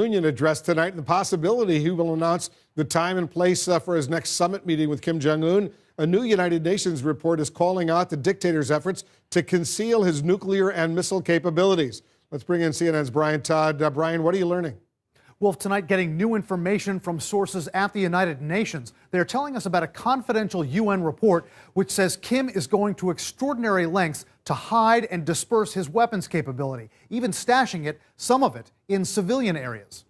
Union address tonight and the possibility he will announce the time and place for his next summit meeting with Kim Jong-un. A new United Nations report is calling out the dictator's efforts to conceal his nuclear and missile capabilities. Let's bring in CNN's Brian Todd. Brian, what are you learning? Wolf, tonight getting new information from sources at the United Nations. They're telling us about a confidential UN report which says Kim is going to extraordinary lengths to hide and disperse his weapons capability, even stashing it, some of it, in civilian areas.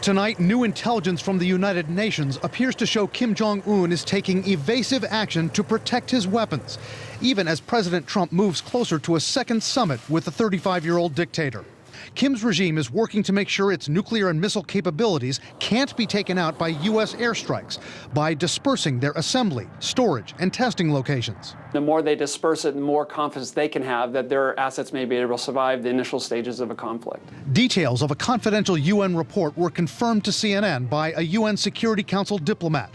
Tonight, new intelligence from the United Nations appears to show Kim Jong-un is taking evasive action to protect his weapons, even as President Trump moves closer to a second summit with the 35-year-old dictator. Kim's regime is working to make sure its nuclear and missile capabilities can't be taken out by U.S. airstrikes by dispersing their assembly, storage, and testing locations. The more they disperse it, the more confidence they can have that their assets may be able to survive the initial stages of a conflict. Details of a confidential UN report were confirmed to CNN by a UN Security Council diplomat.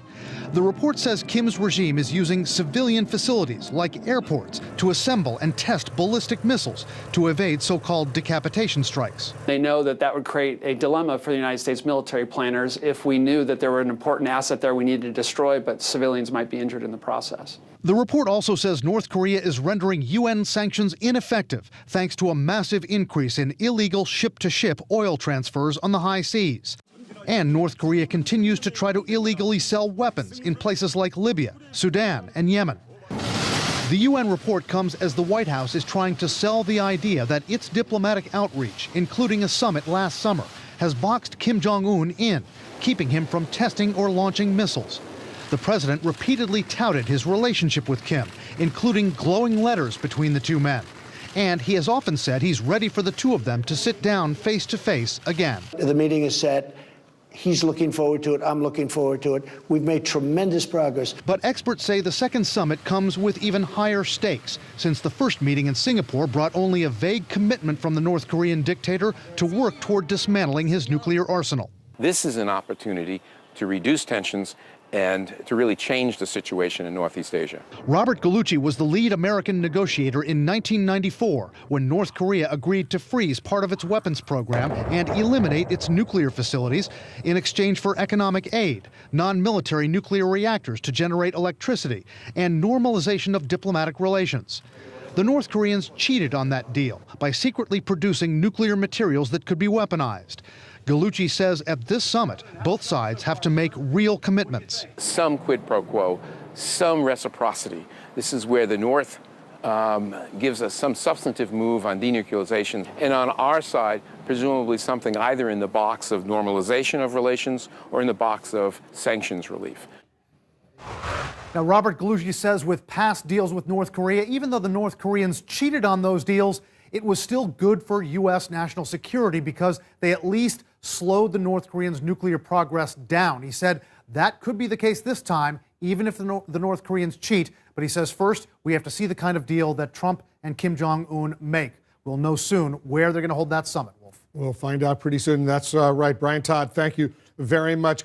The report says Kim's regime is using civilian facilities like airports to assemble and test ballistic missiles to evade so-called decapitation strikes. They know that that would create a dilemma for the United States military planners if we knew that there were an important asset there we needed to destroy, but civilians might be injured in the process. The report also says North Korea is rendering UN sanctions ineffective thanks to a massive increase in illegal ship-to-ship oil transfers on the high seas. And North Korea continues to try to illegally sell weapons in places like Libya, Sudan, and Yemen. The UN report comes as the White House is trying to sell the idea that its diplomatic outreach, including a summit last summer, has boxed Kim Jong-un in, keeping him from testing or launching missiles. The president repeatedly touted his relationship with Kim, including glowing letters between the two men. And he has often said he's ready for the two of them to sit down face to face again. The meeting is set. He's looking forward to it. I'm looking forward to it. We've made tremendous progress. But experts say the second summit comes with even higher stakes, since the first meeting in Singapore brought only a vague commitment from the North Korean dictator to work toward dismantling his nuclear arsenal. This is an opportunity to reduce tensions and to really change the situation in Northeast Asia. Robert Gallucci was the lead American negotiator in 1994 when North Korea agreed to freeze part of its weapons program and eliminate its nuclear facilities in exchange for economic aid, non-military nuclear reactors to generate electricity, and normalization of diplomatic relations. The North Koreans cheated on that deal by secretly producing nuclear materials that could be weaponized. Gallucci says at this summit, both sides have to make real commitments. Some quid pro quo, some reciprocity. This is where the North gives us some substantive move on denuclearization, and on our side, presumably something either in the box of normalization of relations or in the box of sanctions relief. Now, Robert Gallucci says with past deals with North Korea, even though the North Koreans cheated on those deals, it was still good for U.S. national security because they at least slowed the North Koreans' nuclear progress down. He said that could be the case this time, even if the North Koreans cheat. But he says first, we have to see the kind of deal that Trump and Kim Jong-un make. We'll know soon where they're going to hold that summit, Wolf. We'll find out pretty soon. That's right. Brian Todd, thank you very much.